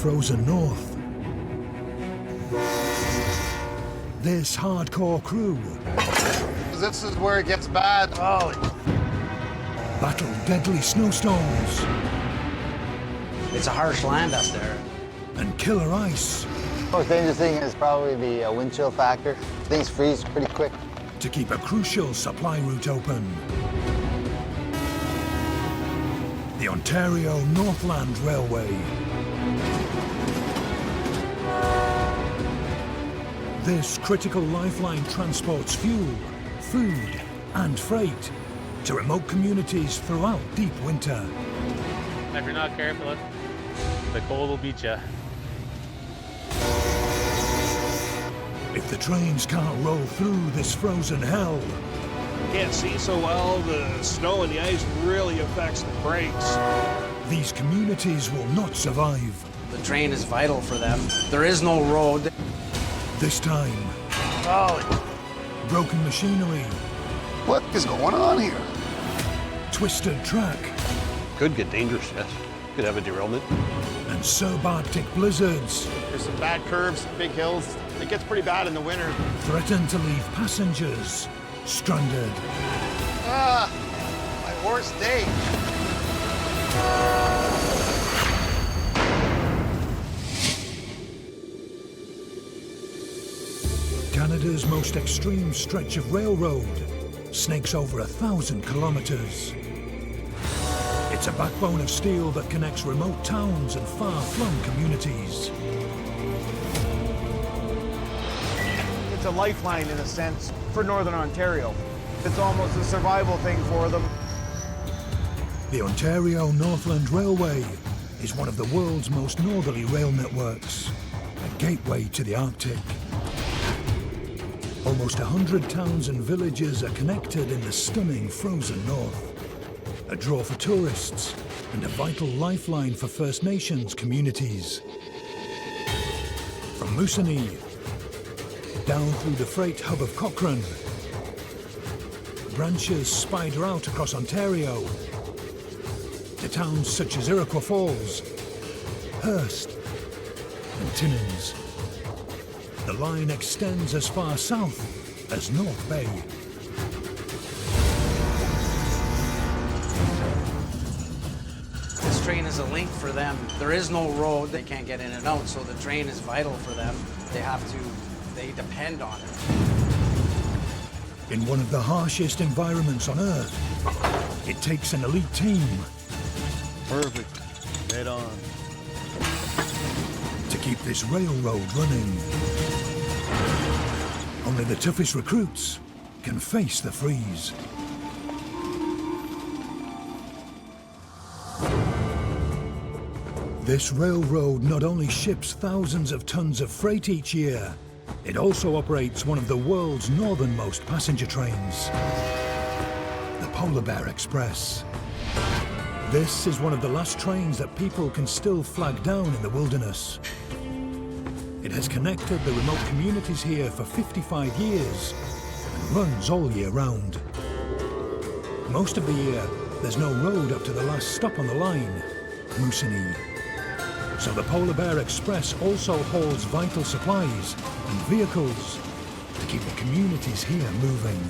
frozen north. This hardcore crew This is where it gets bad. Oh. battle deadly snowstorms It's a harsh land up there. and killer ice The most dangerous thing is probably the wind chill factor. Things freeze pretty quick. to keep a crucial supply route open. The Ontario Northland Railway. This critical lifeline transports fuel, food, and freight to remote communities throughout deep winter. If you're not careful, the cold will beat you. If the trains can't roll through this frozen hell, Can't see so well. The snow and the ice really affects the brakes. these communities will not survive. The train is vital for them. There is no road. This time, Oh. broken machinery, What is going on here? twisted track, Could get dangerous, yes. Could have a derailment. and subarctic blizzards There's some bad curves, big hills. It gets pretty bad in the winter. threaten to leave passengers stranded. Ah, my worst day. Canada's most extreme stretch of railroad snakes over 1,000 kilometers. It's a backbone of steel that connects remote towns and far-flung communities. It's a lifeline, in a sense, for Northern Ontario. It's almost a survival thing for them. The Ontario Northland Railway is one of the world's most northerly rail networks, a gateway to the Arctic. Almost 100 towns and villages are connected in the stunning frozen north, a draw for tourists and a vital lifeline for First Nations communities. From Moosonee, down through the freight hub of Cochrane, branches spider out across Ontario to towns such as Iroquois Falls, Hearst, and Timmins. The line extends as far south as North Bay. This train is a link for them. There is no road. They can't get in and out, so the train is vital for them. They depend on it. In one of the harshest environments on Earth, it takes an elite team Perfect. Head on. to keep this railroad running. Only the toughest recruits can face the freeze. This railroad not only ships thousands of tons of freight each year, it also operates one of the world's northernmost passenger trains, the Polar Bear Express. This is one of the last trains that people can still flag down in the wilderness. It has connected the remote communities here for 55 years and runs all year round. Most of the year, there's no road up to the last stop on the line, Moosonee. So the Polar Bear Express also hauls vital supplies and vehicles to keep the communities here moving.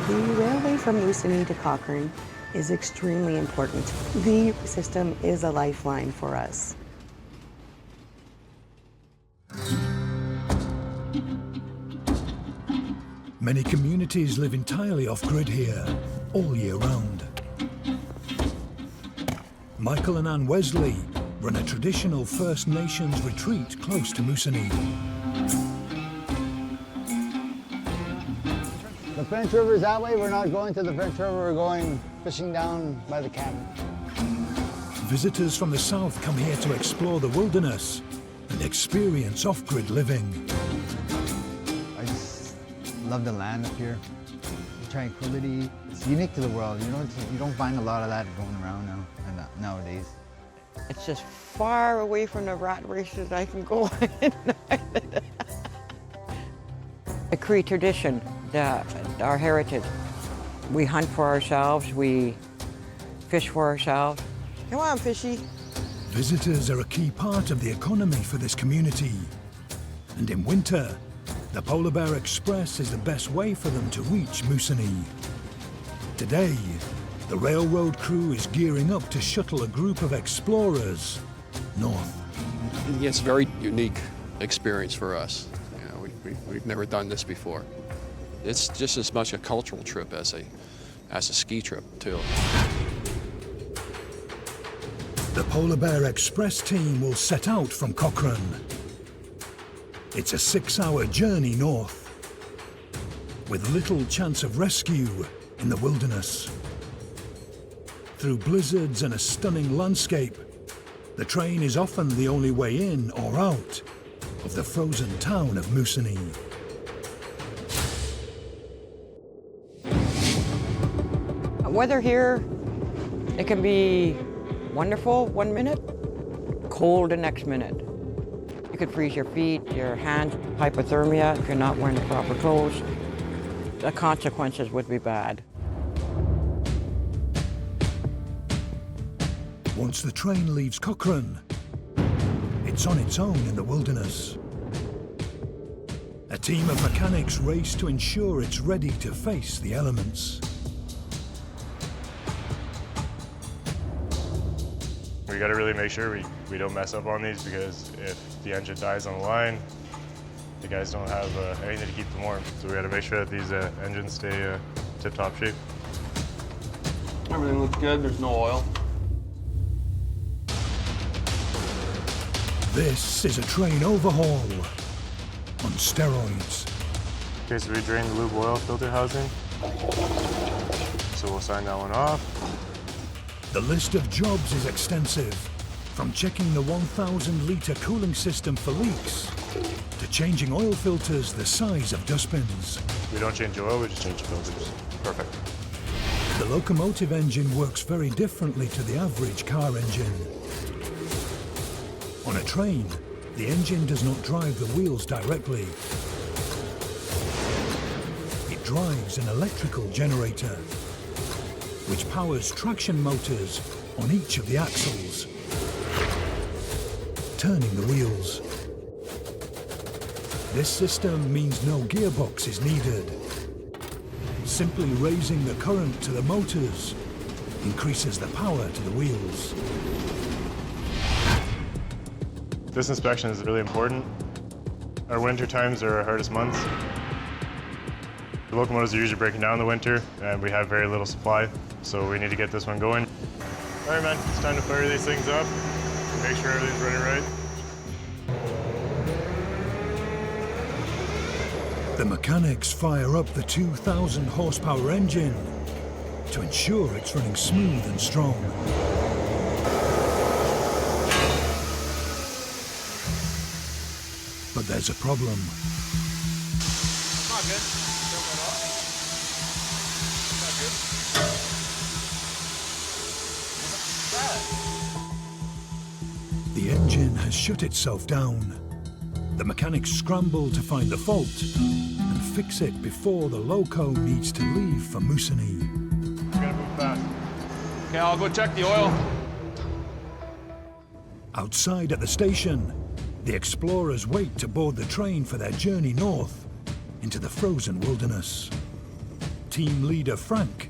The railway from Moosonee to Cochrane is extremely important. The system is a lifeline for us. Many communities live entirely off-grid here, all year round. Michael and Ann Wesley run a traditional First Nations retreat close to Moosonee. The French River is that way. We're not going to the French River. We're going fishing down by the cabin. Visitors from the south come here to explore the wilderness and experience off-grid living. I just love the land up here. The tranquility. It's unique to the world. You don't find a lot of that going around nowadays. It's just far away from the rat races I can go. The Cree tradition, our heritage. We hunt for ourselves, we fish for ourselves. Come on, fishy. Visitors are a key part of the economy for this community. And in winter, the Polar Bear Express is the best way for them to reach Moosonee. Today, the railroad crew is gearing up to shuttle a group of explorers north. It's a very unique experience for us. You know, we've never done this before. It's just as much a cultural trip as a ski trip, too. The Polar Bear Express team will set out from Cochrane. It's a 6-hour journey north, with little chance of rescue in the wilderness. Through blizzards and a stunning landscape, the train is often the only way in or out of the frozen town of Moosonee. Weather here, it can be wonderful 1 minute, cold the next minute. You could freeze your feet, your hands, hypothermia if you're not wearing the proper clothes. The consequences would be bad. Once the train leaves Cochrane, it's on its own in the wilderness. A team of mechanics race to ensure it's ready to face the elements. We got to really make sure we don't mess up on these, because if the engine dies on the line, the guys don't have anything to keep them warm. So we got to make sure that these engines stay tip-top shape. Everything looks good, there's no oil. This is a train overhaul on steroids. Okay, so we drained the lube oil filter housing. So we'll sign that one off. The list of jobs is extensive, from checking the 1,000-litre cooling system for leaks to changing oil filters the size of dustbins. We don't change oil, we just change filters. Perfect. The locomotive engine works very differently to the average car engine. On a train, the engine does not drive the wheels directly. It drives an electrical generator, which powers traction motors on each of the axles, turning the wheels. This system means no gearbox is needed. Simply raising the current to the motors increases the power to the wheels. This inspection is really important. Our winter times are our hardest months. The locomotives are usually breaking down in the winter, and we have very little supply, so we need to get this one going. All right, man, it's time to fire these things up, make sure everything's running right. The mechanics fire up the 2,000 horsepower engine to ensure it's running smooth and strong. But there's a problem. Not good. Turn that off. Not good. The engine has shut itself down. The mechanics scramble to find the fault and fix it before the loco needs to leave for Moosonee. We gotta move fast. Okay, I'll go check the oil. Outside at the station, the explorers wait to board the train for their journey north into the frozen wilderness. Team leader Frank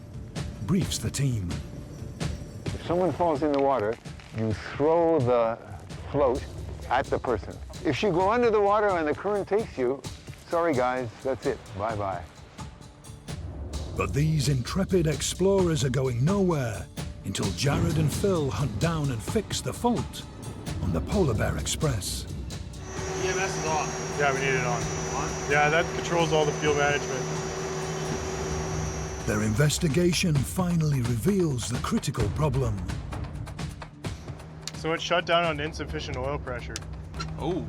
briefs the team. If someone falls in the water, you throw the float at the person. If you go under the water and the current takes you, sorry guys, that's it, bye-bye. But these intrepid explorers are going nowhere until Jared and Phil hunt down and fix the fault on the Polar Bear Express. EMS is off. Yeah, we need it on. Yeah, that controls all the fuel management. Their investigation finally reveals the critical problem. So it's shut down on insufficient oil pressure. Oh.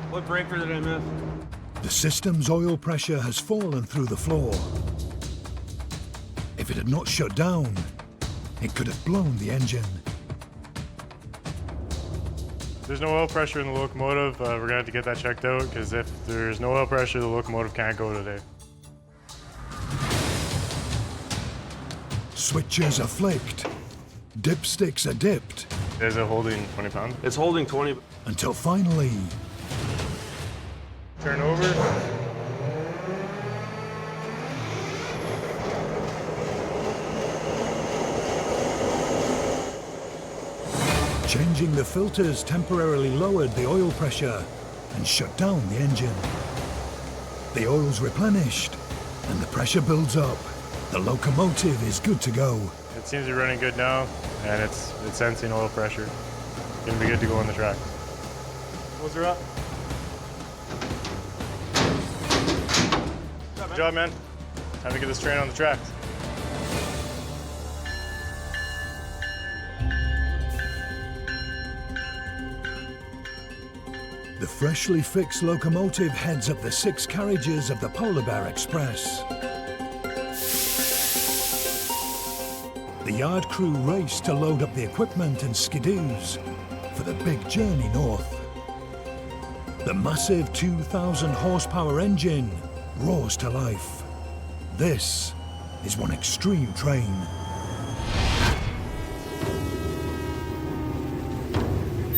What breaker did I miss? The system's oil pressure has fallen through the floor. If it had not shut down, it could have blown the engine. There's no oil pressure in the locomotive. We're gonna have to get that checked out, because if there's no oil pressure, the locomotive can't go today. Switches are flicked, dipsticks are dipped, Is it holding 20 pounds? It's holding 20. Until finally, Turn over. changing the filters temporarily lowered the oil pressure and shut down the engine. The oil's replenished and the pressure builds up. The locomotive is good to go. It seems to be running good now, and it's sensing oil pressure. Gonna be good to go on the track. Hose her up. Good job, man. Time to get this train on the tracks. The freshly fixed locomotive heads up the 6 carriages of the Polar Bear Express. The yard crew race to load up the equipment and skidoos for the big journey north. The massive 2,000 horsepower engine roars to life. This is one extreme train.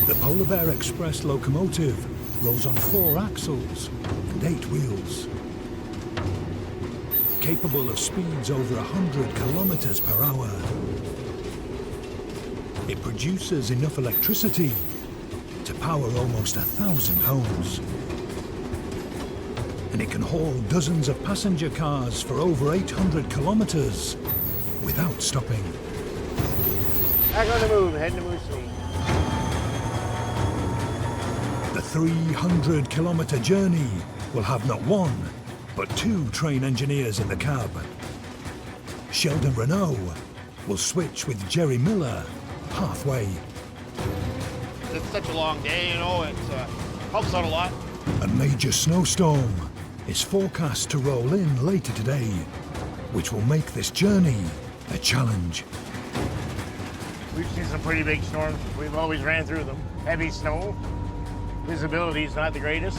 The Polar Bear Express locomotive rolls on 4 axles and 8 wheels. Capable of speeds over 100 kilometers per hour. It produces enough electricity to power almost 1,000 homes. And it can haul dozens of passenger cars for over 800 kilometers without stopping. Back on the move, heading to Moosonee. The 300-kilometer journey will have not 1, but 2 train engineers in the cab. Sheldon Renault will switch with Jerry Miller halfway. It's such a long day, you know, it helps out a lot. A major snowstorm is forecast to roll in later today, which will make this journey a challenge. We've seen some pretty big storms. We've always ran through them. Heavy snow. Visibility is not the greatest.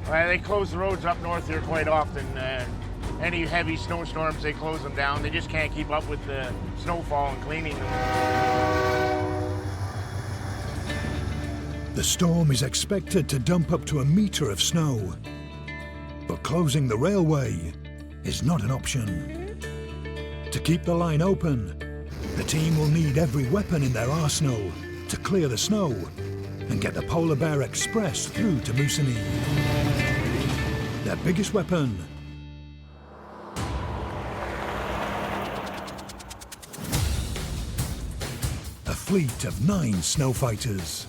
They close the roads up north here quite often. Any heavy snowstorms, they close them down. They just can't keep up with the snowfall and cleaning them. The storm is expected to dump up to 1 meter of snow, but closing the railway is not an option. To keep the line open, the team will need every weapon in their arsenal to clear the snow and get the Polar Bear Express through to Moosonee. Their biggest weapon, a fleet of 9 snowfighters.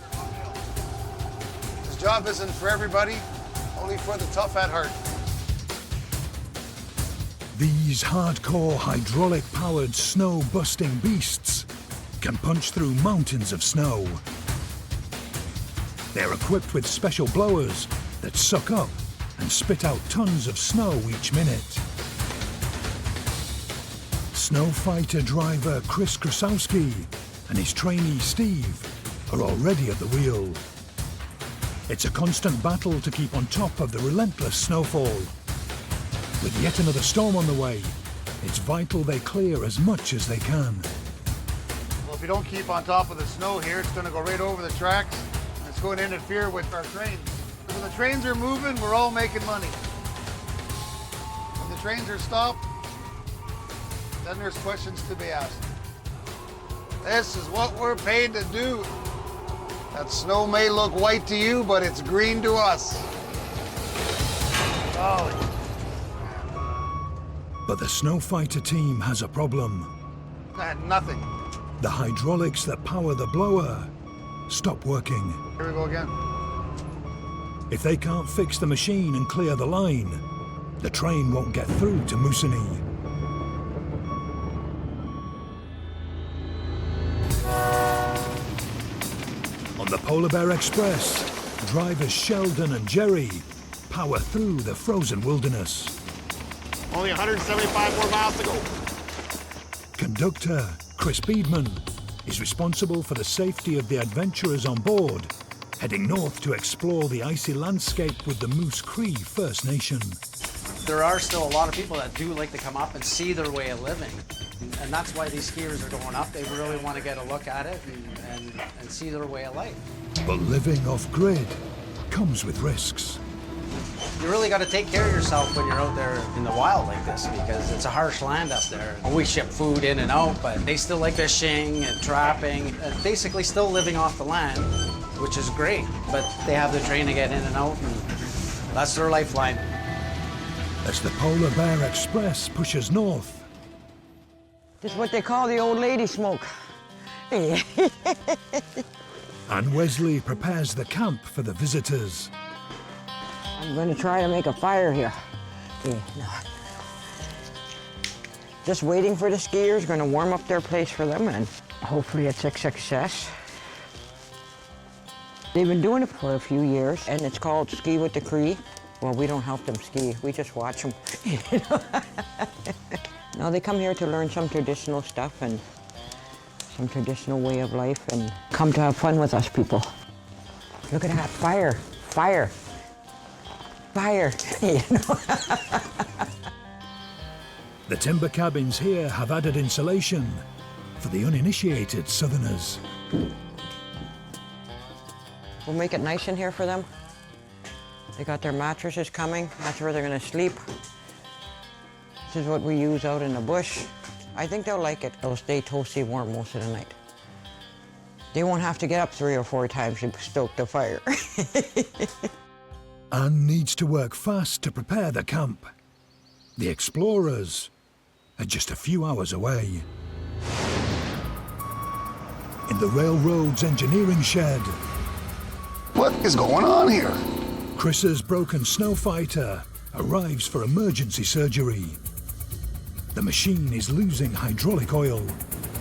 This job isn't for everybody, only for the tough at heart. These hardcore hydraulic-powered snow-busting beasts can punch through mountains of snow. They're equipped with special blowers that suck up and spit out tons of snow each minute. Snowfighter driver Chris Krasowski and his trainee Steve are already at the wheel. It's a constant battle to keep on top of the relentless snowfall. With yet another storm on the way, it's vital they clear as much as they can. Well, if you don't keep on top of the snow here, it's going to go right over the tracks. It's going to interfere with our trains. When the trains are moving, we're all making money. When the trains are stopped, then there's questions to be asked. This is what we're paid to do. That snow may look white to you, but it's green to us. Oh. But the Snowfighter team has a problem. Nothing. The hydraulics that power the blower stop working. Here we go again. If they can't fix the machine and clear the line, the train won't get through to Moosonee. On the Polar Bear Express, drivers Sheldon and Jerry power through the frozen wilderness. Only 175 more miles to go. Conductor Chris Beedman is responsible for the safety of the adventurers on board, heading north to explore the icy landscape with the Moose Cree First Nation. There are still a lot of people that do like to come up and see their way of living. And that's why these skiers are going up. They really want to get a look at it and see their way of life. But living off-grid comes with risks. You really got to take care of yourself when you're out there in the wild like this, because it's a harsh land up there. We ship food in and out, but they still like fishing and trapping, and basically still living off the land, which is great. But they have the train to get in and out, and that's their lifeline. As the Polar Bear Express pushes north, This is what they call the old lady smoke. and Wesley prepares the camp for the visitors. I'm going to try to make a fire here. Just waiting for the skiers, going to warm up their place for them, and hopefully it's a success. They've been doing it for a few years, and it's called Ski with the Cree. Well, we don't help them ski, we just watch them. No, they come here to learn some traditional stuff and some traditional way of life, and come to have fun with us people. Look at that, fire, fire. Fire, you know. The timber cabins here have added insulation for the uninitiated southerners. We'll make it nice in here for them. They got their mattresses coming. That's where they're gonna sleep. This is what we use out in the bush. I think they'll like it. They'll stay toasty warm most of the night. They won't have to get up 3 or 4 times to stoke the fire. Anne needs to work fast to prepare the camp. The explorers are just a few hours away. In the railroad's engineering shed, What is going on here? Chris's broken snowfighter arrives for emergency surgery. The machine is losing hydraulic oil.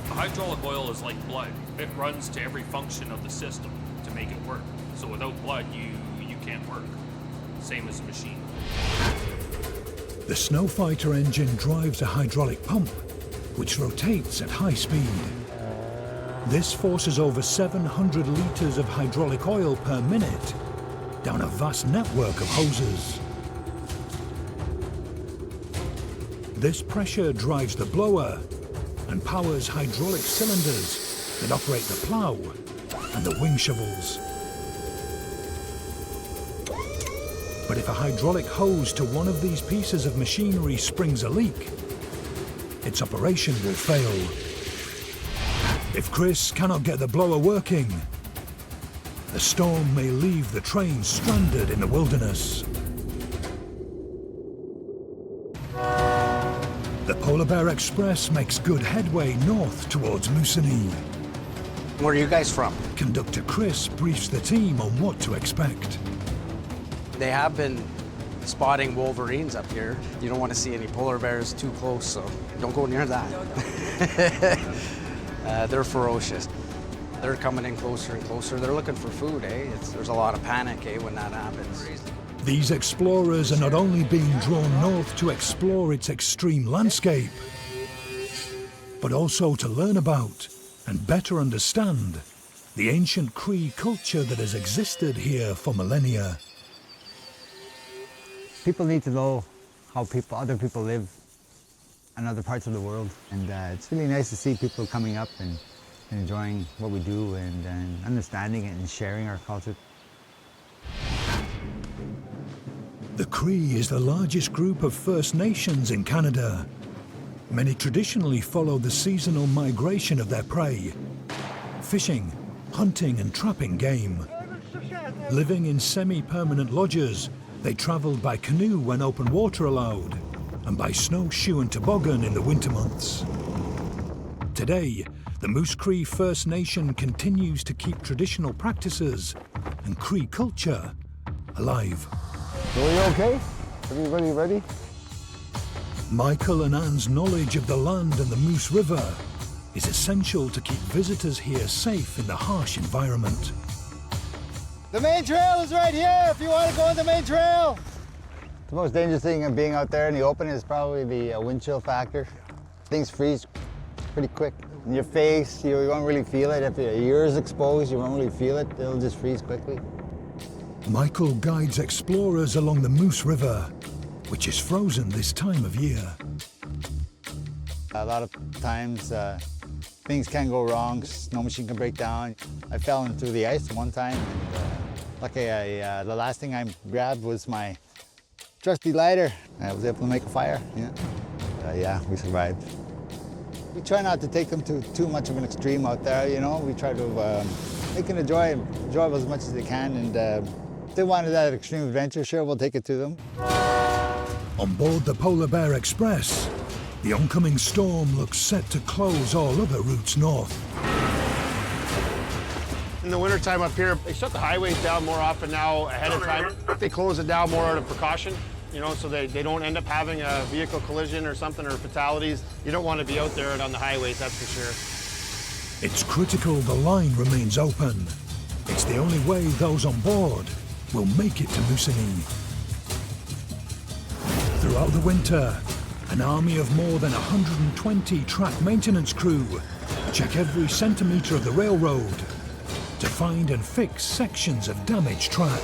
Hydraulic oil is like blood. It runs to every function of the system to make it work. So without blood, you can't work. Same as a machine. The snowfighter engine drives a hydraulic pump, which rotates at high speed. This forces over 700 litres of hydraulic oil per minute down a vast network of hoses. This pressure drives the blower and powers hydraulic cylinders that operate the plough and the wing shovels. But if a hydraulic hose to one of these pieces of machinery springs a leak, its operation will fail. If Chris cannot get the blower working, the storm may leave the train stranded in the wilderness. The Polar Bear Express makes good headway north towards Moosonee. Where are you guys from? Conductor Chris briefs the team on what to expect. They have been spotting wolverines up here. You don't want to see any polar bears too close, so don't go near that. They're ferocious. They're coming in closer and closer. They're looking for food, eh? There's a lot of panic, eh, when that happens. These explorers are not only being drawn north to explore its extreme landscape, but also to learn about and better understand the ancient Cree culture that has existed here for millennia. People need to know how other people live in other parts of the world. And it's really nice to see people coming up and enjoying what we do and understanding it and sharing our culture. The Cree is the largest group of First Nations in Canada. Many traditionally follow the seasonal migration of their prey, fishing, hunting and trapping game. Living in semi-permanent lodges, they travelled by canoe when open water allowed, and by snowshoe and toboggan in the winter months. Today, the Moose Cree First Nation continues to keep traditional practices and Cree culture alive. So are you okay? Everybody ready? Michael and Anne's knowledge of the land and the Moose River is essential to keep visitors here safe in the harsh environment. The main trail is right here if you want to go on the main trail. The most dangerous thing of being out there in the open is probably the wind chill factor. Things freeze pretty quick. In your face, you won't really feel it. If your ears exposed, you won't really feel it. It'll just freeze quickly. Michael guides explorers along the Moose River, which is frozen this time of year. A lot of times things can go wrong, snow machine can break down. I fell into the ice one time. Luckily, the last thing I grabbed was my trusty lighter. I was able to make a fire, yeah, we survived. We try not to take them to too much of an extreme out there, you know. We try to make them enjoy as much as they can, and if they wanted that extreme adventure, sure, we'll take it to them. On board the Polar Bear Express, the oncoming storm looks set to close all other routes north. In the wintertime up here, they shut the highways down more often now ahead of time. They close it down more out of precaution, you know, so they don't end up having a vehicle collision or something or fatalities. You don't want to be out there on the highways, that's for sure. It's critical the line remains open. It's the only way those on board will make it to Moosonee. Throughout the winter, an army of more than 120 track maintenance crew check every centimetre of the railroad to find and fix sections of damaged track.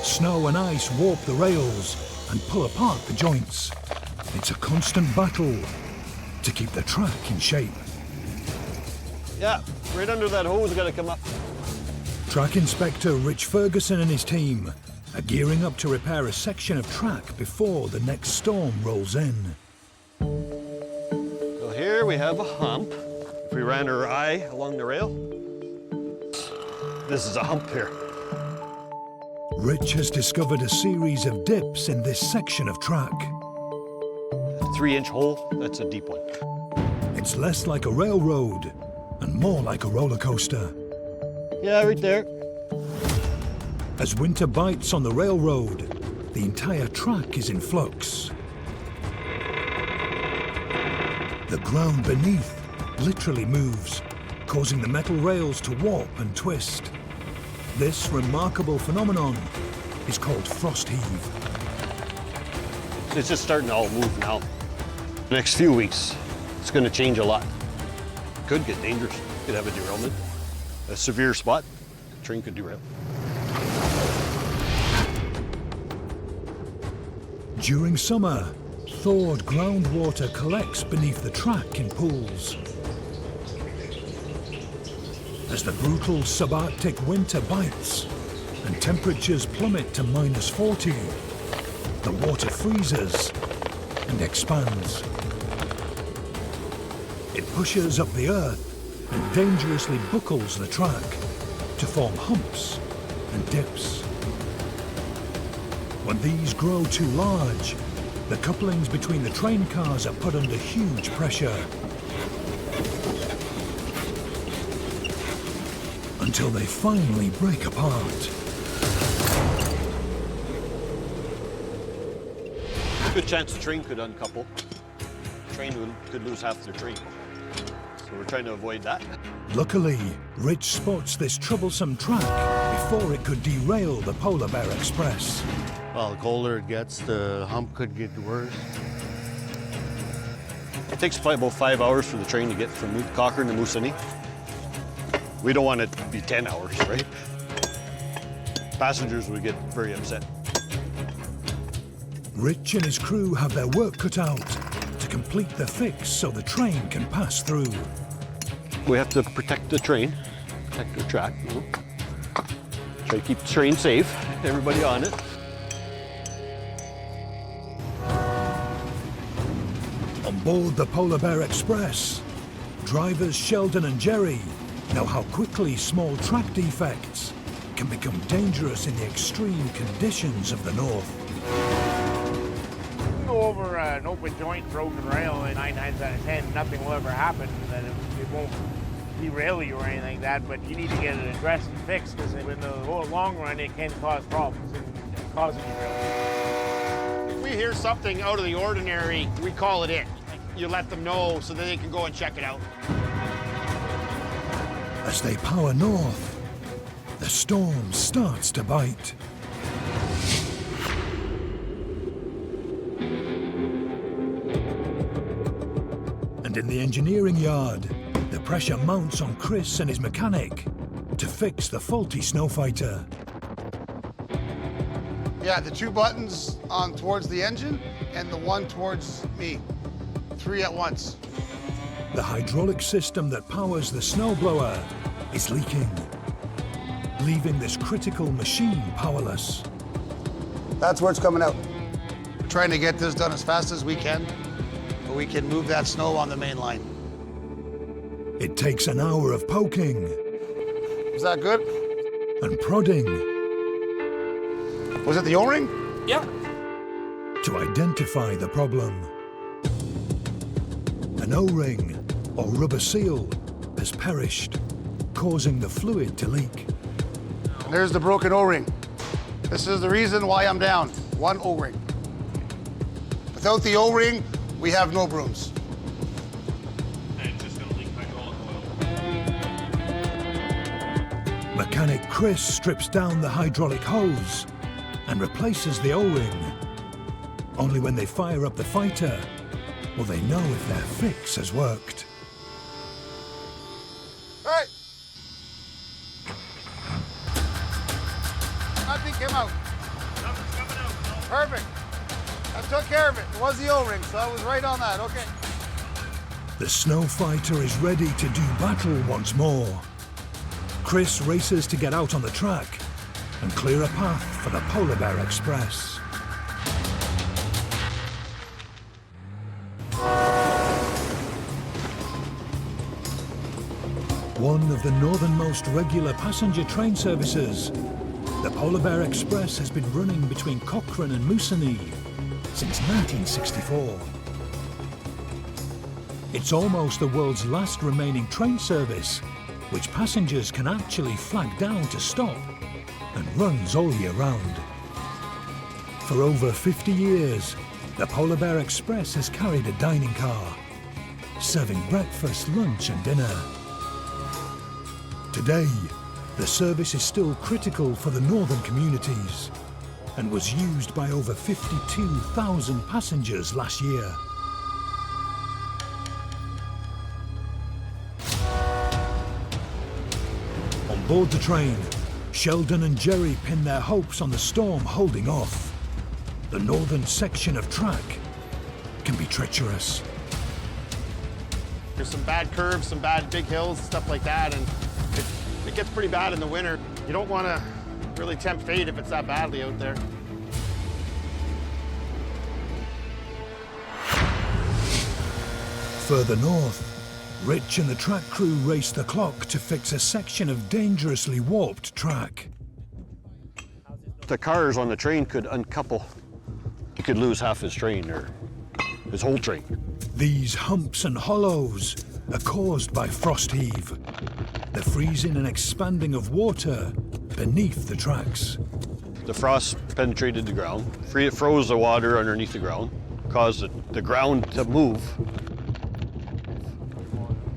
Snow and ice warp the rails and pull apart the joints. It's a constant battle to keep the track in shape. Yeah, right under that hose got to come up. Track Inspector Rich Ferguson and his team are gearing up to repair a section of track before the next storm rolls in. So here we have a hump. If we ran our eye along the rail, this is a hump here. Rich has discovered a series of dips in this section of track. A 3-inch hole, that's a deep one. It's less like a railroad and more like a roller coaster. Yeah, right there. As winter bites on the railroad, the entire track is in flux. The ground beneath literally moves, causing the metal rails to warp and twist. This remarkable phenomenon is called frost heave. It's just starting to all move now. The next few weeks, it's going to change a lot. Could get dangerous. Could have a derailment. A severe spot, the train could derail. During summer, thawed groundwater collects beneath the track in pools. As the brutal subarctic winter bites and temperatures plummet to -40, the water freezes and expands. It pushes up the earth and dangerously buckles the track to form humps and dips. When these grow too large, the couplings between the train cars are put under huge pressure until they finally break apart. Good chance the train could uncouple. The train could lose half their train. So we're trying to avoid that. Luckily, Rich spots this troublesome track before it could derail the Polar Bear Express. Well, the colder it gets, the hump could get worse. It takes about 5 hours for the train to get from Cochrane to Moosonee. We don't want it to be 10 hours, right? Passengers would get very upset. Rich and his crew have their work cut out to complete the fix so the train can pass through. We have to protect the train, protect the track, you know? Try to keep the train safe, everybody on it. On board the Polar Bear Express, drivers Sheldon and Jerry know how quickly small track defects can become dangerous in the extreme conditions of the north. You go over an open joint, broken rail, and 9 times out of 10, nothing will ever happen. That it won't derail you or anything like that, but you need to get it addressed and fixed, because in the long run, it can cause problems and cause a derailment. If we hear something out of the ordinary, we call it in. You let them know so that they can go and check it out. As they power north, the storm starts to bite. And in the engineering yard, the pressure mounts on Chris and his mechanic to fix the faulty Snowfighter. Yeah, the 2 buttons on towards the engine and the 1 towards me. 3 at once. The hydraulic system that powers the snowblower is leaking, leaving this critical machine powerless. That's where it's coming out. We're trying to get this done as fast as we can, so we can move that snow on the main line. It takes an hour of poking. Is that good? And prodding. Was it the O-ring? Yeah. To identify the problem. An O-ring, or rubber seal, has perished, causing the fluid to leak. And there's the broken O-ring. This is the reason why I'm down. 1 O-ring. Without the O-ring, we have no brooms. And it's just gonna leak hydraulic oil. Mechanic Chris strips down the hydraulic hose and replaces the O-ring. Only when they fire up the fighter will they know if their fix has worked. Hey! Nothing came out. Nothing's coming out. No. Perfect. I took care of it. It was the O-ring, so I was right on that. Okay. The Snowfighter is ready to do battle once more. Chris races to get out on the track and clear a path for the Polar Bear Express. One of the northernmost regular passenger train services, the Polar Bear Express has been running between Cochrane and Moosonee since 1964. It's almost the world's last remaining train service, which passengers can actually flag down to stop and runs all year round. For over 50 years, the Polar Bear Express has carried a dining car, serving breakfast, lunch and dinner. Today, the service is still critical for the northern communities and was used by over 52,000 passengers last year. On board the train, Sheldon and Jerry pin their hopes on the storm holding off. The northern section of track can be treacherous. There's some bad curves, some bad big hills, stuff like that, and it gets pretty bad in the winter. You don't want to really tempt fate if it's that badly out there. Further north, Rich and the track crew race the clock to fix a section of dangerously warped track. The cars on the train could uncouple. He could lose half his train or his whole train. These humps and hollows are caused by frost heave, the freezing and expanding of water beneath the tracks. The frost penetrated the ground, it froze the water underneath the ground, caused the ground to move,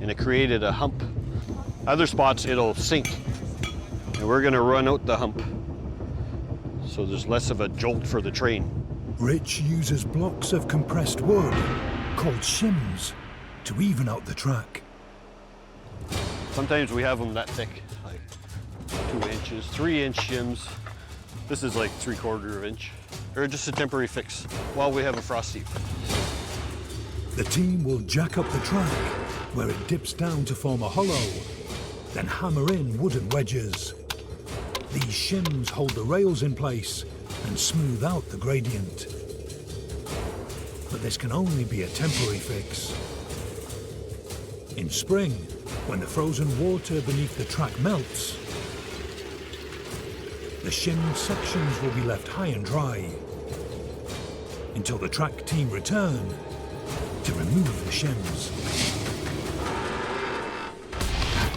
and it created a hump. Other spots it'll sink, and we're gonna run out the hump, so there's less of a jolt for the train. Rich uses blocks of compressed wood, called shims, to even out the track. Sometimes we have them that thick, like 2 inches, 3-inch shims. This is like 3/4 inch. Or just a temporary fix while we have a frost heave. The team will jack up the track where it dips down to form a hollow, then hammer in wooden wedges. These shims hold the rails in place and smooth out the gradient. But this can only be a temporary fix. In spring, when the frozen water beneath the track melts, the shimmed sections will be left high and dry until the track team return to remove the shims.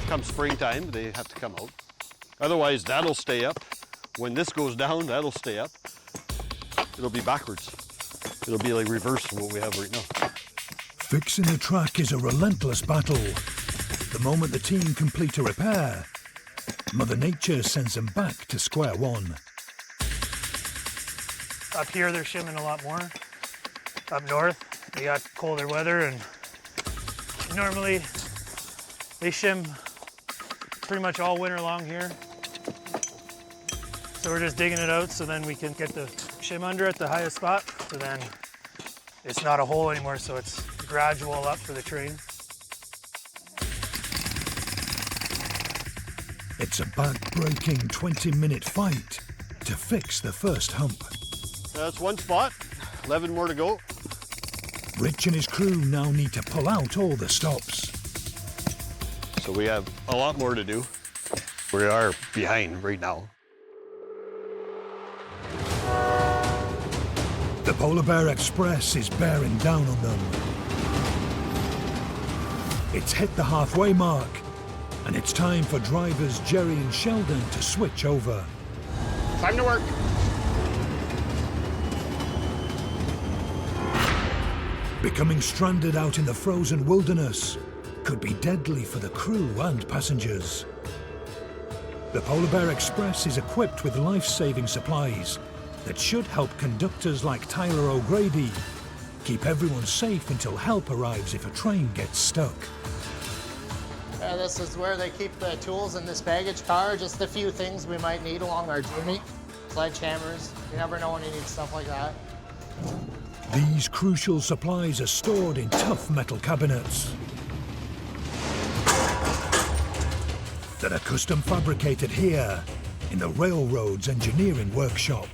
Come springtime, they have to come out. Otherwise, that'll stay up. When this goes down, that'll stay up. It'll be backwards. It'll be like reverse to what we have right now. Fixing the track is a relentless battle. The moment the team complete a repair, Mother Nature sends them back to square one. Up here, they're shimming a lot more. Up north, they got colder weather, and normally they shim pretty much all winter long here. So we're just digging it out so then we can get the shim under at the highest spot. So then it's not a hole anymore, so it's gradual up for the train. It's a back-breaking 20-minute fight to fix the first hump. That's one spot, 11 more to go. Rich and his crew now need to pull out all the stops. So we have a lot more to do. We are behind right now. The Polar Bear Express is bearing down on them. It's hit the halfway mark, and it's time for drivers Jerry and Sheldon to switch over. Time to work. Becoming stranded out in the frozen wilderness could be deadly for the crew and passengers. The Polar Bear Express is equipped with life-saving supplies that should help conductors like Tyler O'Grady keep everyone safe until help arrives if a train gets stuck. This is where they keep the tools in this baggage car, just a few things we might need along our journey. Sledgehammers, you never know when you need stuff like that. These crucial supplies are stored in tough metal cabinets that are custom fabricated here in the railroad's engineering workshop.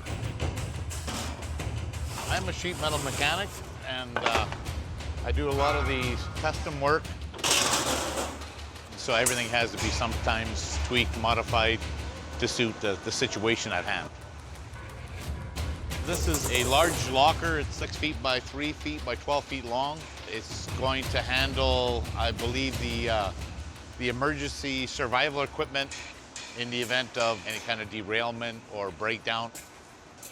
I'm a sheet metal mechanic, and I do a lot of the custom work. So everything has to be sometimes tweaked, modified to suit the situation at hand. This is a large locker. It's 6 feet by 3 feet by 12 feet long. It's going to handle, I believe, the emergency survival equipment in the event of any kind of derailment or breakdown.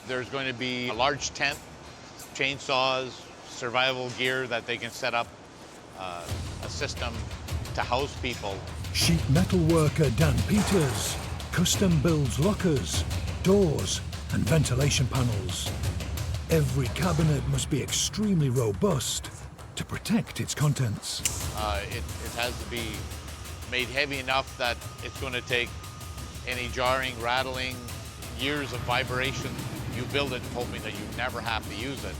There's going to be a large tent, chainsaws, survival gear that they can set up a system to house people. Sheet metal worker Dan Peters custom builds lockers, doors, and ventilation panels. Every cabinet must be extremely robust to protect its contents. It has to be made heavy enough that it's going to take any jarring, rattling, years of vibration. You build it hoping that you never have to use it.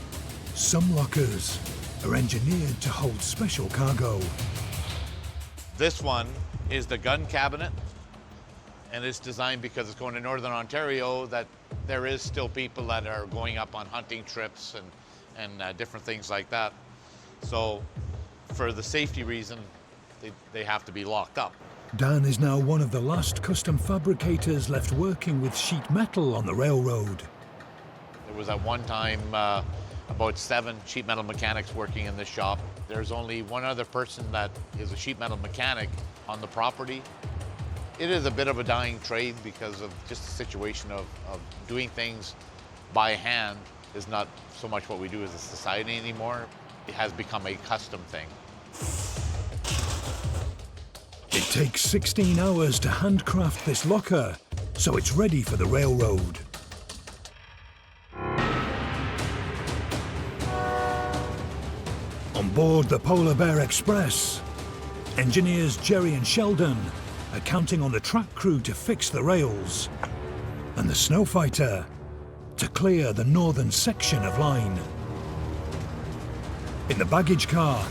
Some lockers are engineered to hold special cargo. This one is the gun cabinet, and it's designed because it's going to Northern Ontario, that there is still people that are going up on hunting trips and different things like that. So for the safety reason, they have to be locked up. Dan is now one of the last custom fabricators left working with sheet metal on the railroad. There was at one time about 7 sheet metal mechanics working in this shop. There's only one other person that is a sheet metal mechanic on the property. It is a bit of a dying trade because of just the situation of doing things by hand is not so much what we do as a society anymore. It has become a custom thing. It takes 16 hours to handcraft this locker, so it's ready for the railroad. On board the Polar Bear Express, engineers Jerry and Sheldon are counting on the track crew to fix the rails, and the Snowfighter to clear the northern section of line. In the baggage car,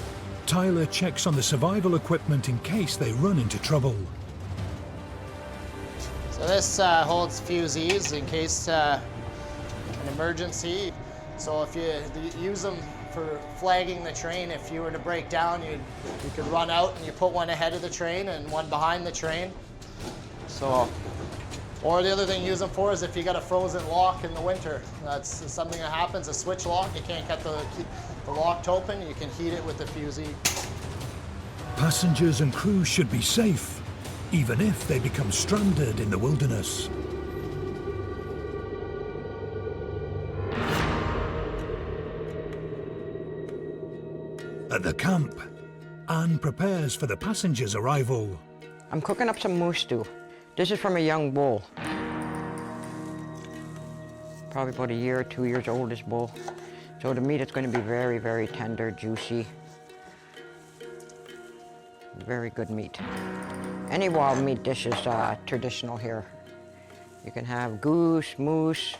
Tyler checks on the survival equipment in case they run into trouble. So this holds fusees in case an emergency. So if you use them for flagging the train, if you were to break down, you could run out and you put one ahead of the train and one behind the train. So, or the other thing you use them for is if you got a frozen lock in the winter. That's something that happens, a switch lock. You can't get the lock open, you can heat it with the fusee. Passengers and crew should be safe, even if they become stranded in the wilderness. At the camp, Anne prepares for the passengers' arrival. I'm cooking up some moose stew. This is from a young bull. Probably about a year or 2 years old, this bull. So the meat is going to be very, very tender, juicy. Very good meat. Any wild meat dish is traditional here You can have goose, moose,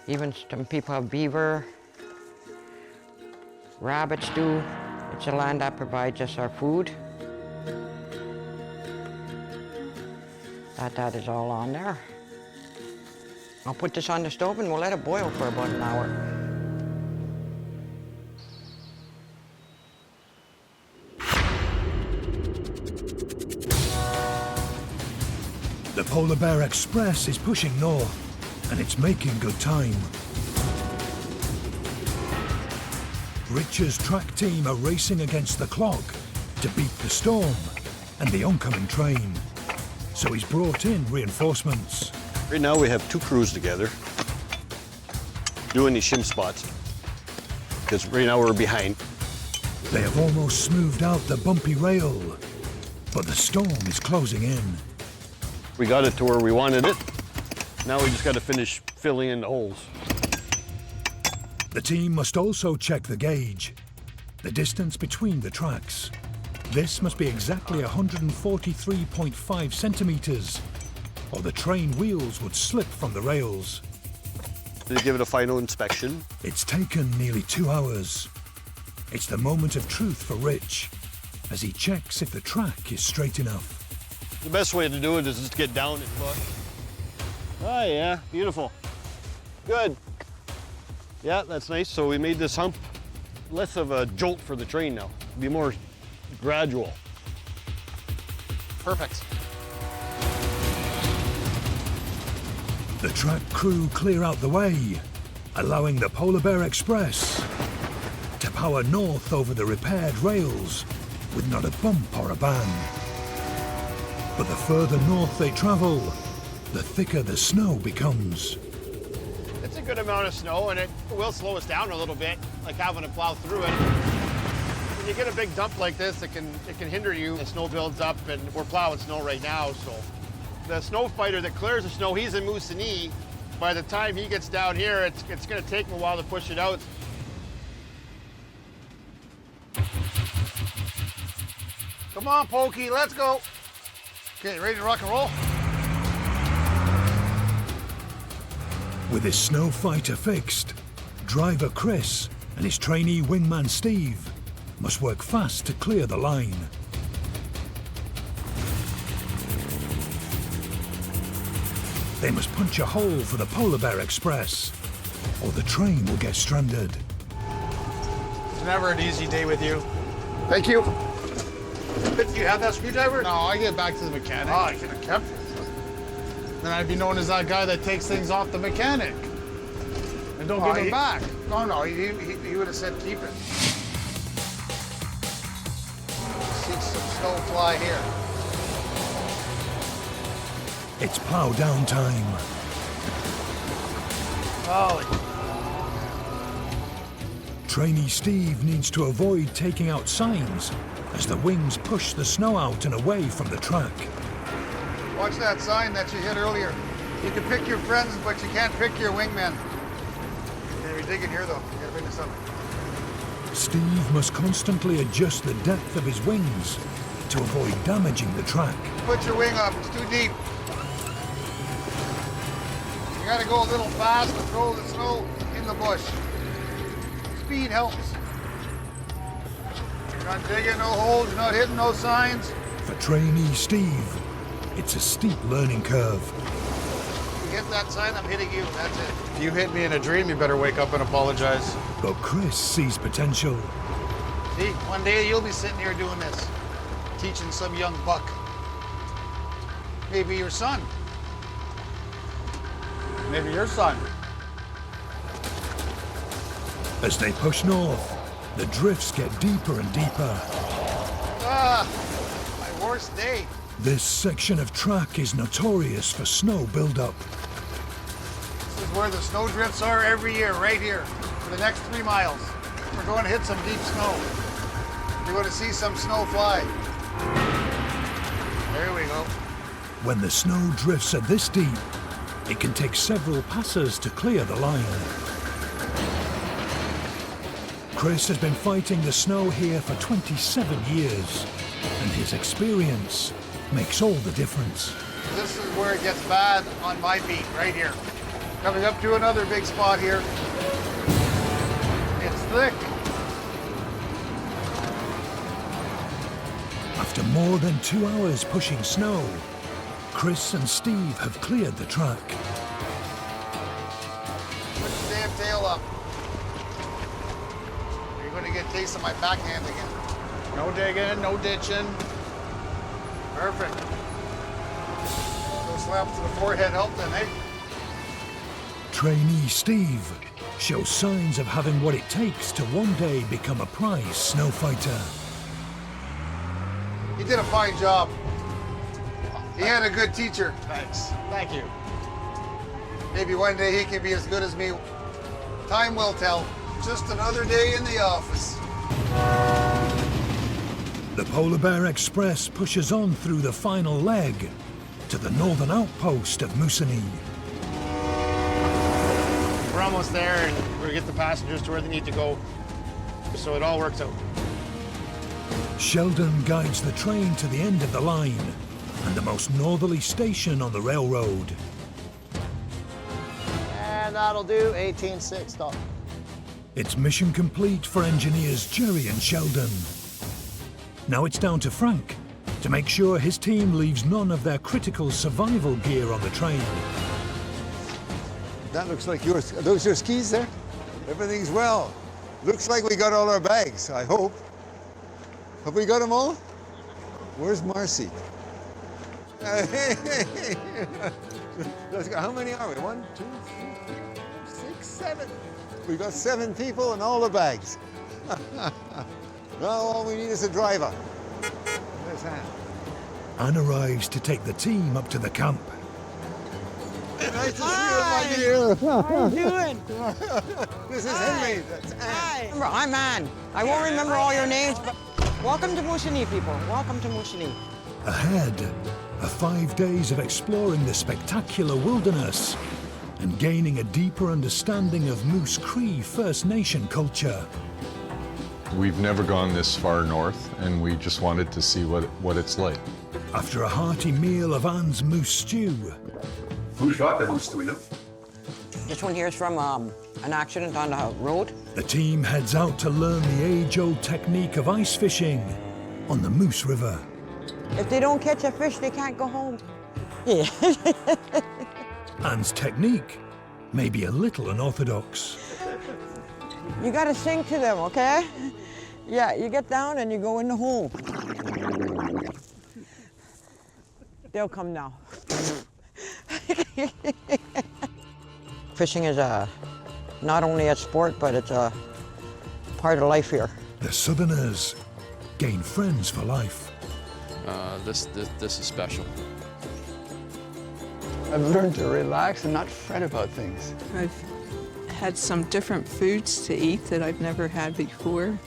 even some people have beaver, rabbits do. It's a land that provides us our food. That is all on there. I'll put this on the stove and we'll let it boil for about an hour. The Polar Bear Express is pushing north, and it's making good time. Rich's track team are racing against the clock to beat the storm and the oncoming train. So he's brought in reinforcements. Right now we have 2 crews together doing these shim spots, because right now we're behind. They have almost smoothed out the bumpy rail, but the storm is closing in. We got it to where we wanted it. Now we just got to finish filling in the holes. The team must also check the gauge, the distance between the tracks. This must be exactly 143.5 centimeters, or the train wheels would slip from the rails. They give it a final inspection. It's taken nearly 2 hours. It's the moment of truth for Rich, as he checks if the track is straight enough. The best way to do it is just get down and look. Oh yeah, beautiful. Good. Yeah, that's nice. So we made this hump less of a jolt for the train now. It'll be more gradual. Perfect. The track crew clear out the way, allowing the Polar Bear Express to power north over the repaired rails with not a bump or a bang. But the further north they travel, the thicker the snow becomes. It's a good amount of snow, and it will slow us down a little bit, like having to plow through it. When you get a big dump like this, it can hinder you. The snow builds up, and we're plowing snow right now, so. The Snowfighter that clears the snow, he's in Moosonee. By the time he gets down here, it's gonna take him a while to push it out. Come on, Pokey, let's go. Okay, ready to rock and roll? With his Snowfighter fixed, driver Chris and his trainee wingman Steve must work fast to clear the line. They must punch a hole for the Polar Bear Express, or the train will get stranded. It's never an easy day with you. Thank you. Do you have that screwdriver? No, I get back to the mechanic. Oh, I should have kept it. Then I'd be known as that guy that takes things off the mechanic and don't give them back. No, he would have said keep it. See some snow fly here. It's plow down time. Golly. Trainee Steve needs to avoid taking out signs as the wings push the snow out and away from the track. Watch that sign that you hit earlier. You can pick your friends, but you can't pick your wingmen. Okay, we're digging here though. You gotta bring this up. Steve must constantly adjust the depth of his wings to avoid damaging the track. Put your wing up, it's too deep. You gotta go a little fast to throw the snow in the bush. Speed helps. You're not digging no holes, you're not hitting no signs. For trainee Steve, it's a steep learning curve. You hit that sign, I'm hitting you, that's it. If you hit me in a dream, you better wake up and apologize. But Chris sees potential. See, one day you'll be sitting here doing this, teaching some young buck. Maybe your son. Maybe your son. As they push north, the drifts get deeper and deeper. Ah, my worst day. This section of track is notorious for snow buildup. This is where the snow drifts are every year, right here, for the next 3 miles. We're going to hit some deep snow. You're going to see some snow fly. There we go. When the snow drifts are this deep, it can take several passes to clear the line. Chris has been fighting the snow here for 27 years, and his experience makes all the difference. This is where it gets bad on my beat, right here. Coming up to another big spot here. It's thick. After more than 2 hours pushing snow, Chris and Steve have cleared the track. Put the damn tail up. You're going to get a taste of my backhand again. No digging, no ditching. Perfect. Those slaps to the forehead help then, eh? Trainee Steve shows signs of having what it takes to one day become a prize snow fighter. He did a fine job. He had a good teacher. Thanks. Thank you. Maybe one day he can be as good as me. Time will tell. Just another day in the office. The Polar Bear Express pushes on through the final leg to the northern outpost of Moosonee. We're almost there, and we're gonna get the passengers to where they need to go, so it all works out. Sheldon guides the train to the end of the line and the most northerly station on the railroad. And that'll do, 18.6, stop. It's mission complete for engineers Jerry and Sheldon. Now it's down to Frank to make sure his team leaves none of their critical survival gear on the train. That looks like yours. Are those your skis there? Everything's well. Looks like we got all our bags, I hope. Have we got them all? Where's Marcy? Let's go. How many are we? 1, 2, 3, 4, 6, 7. We got 7 people and all the bags. Now all we need is a driver. There's Anne. Anne arrives to take the team up to the camp. Nice to see you, my dear. How you doing? This is Henry. That's Anne. Hi. I'm Anne. I won't remember all your names, but welcome to Moosonee, people. Welcome to Moosonee. Ahead are 5 days of exploring the spectacular wilderness and gaining a deeper understanding of Moose Cree First Nation culture. We've never gone this far north, and we just wanted to see what it's like. After a hearty meal of Anne's moose stew. Who shot the moose, do we know? This one here is from an accident on the road. The team heads out to learn the age-old technique of ice fishing on the Moose River. If they don't catch a fish, they can't go home. Yeah. Anne's technique may be a little unorthodox. You gotta sing to them, okay? Yeah, you get down and you go in the hole. They'll come now. Fishing is not only a sport, but it's a part of life here. The Southerners gain friends for life. This is special. I've learned to relax and not fret about things. I've had some different foods to eat that I've never had before.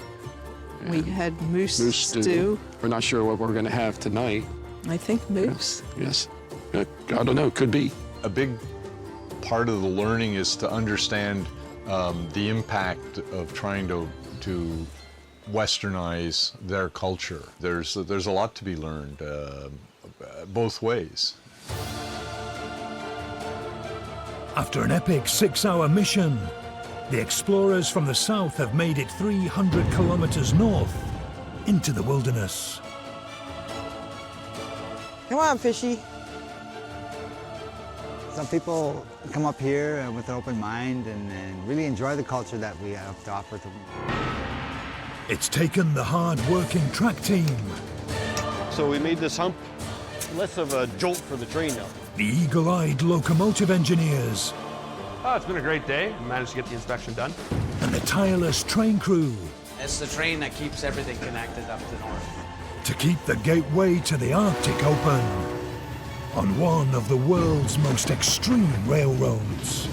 Yeah. We had moose stew. We're not sure what we're going to have tonight. I think moose. Yes. I don't know, could be. A big part of the learning is to understand the impact of trying to westernize their culture. There's a lot to be learned both ways. After an epic 6-hour mission, the explorers from the south have made it 300 kilometers north into the wilderness. Come on, fishy. Some people come up here with an open mind and really enjoy the culture that we have to offer to them. It's taken the hard-working track team. So we made this hump less of a jolt for the train now. The eagle-eyed Locomotive Engineers. Oh, it's been a great day. We managed to get the inspection done. And the tireless train crew. It's the train that keeps everything connected up to north. To keep the gateway to the Arctic open on one of the world's most extreme railroads.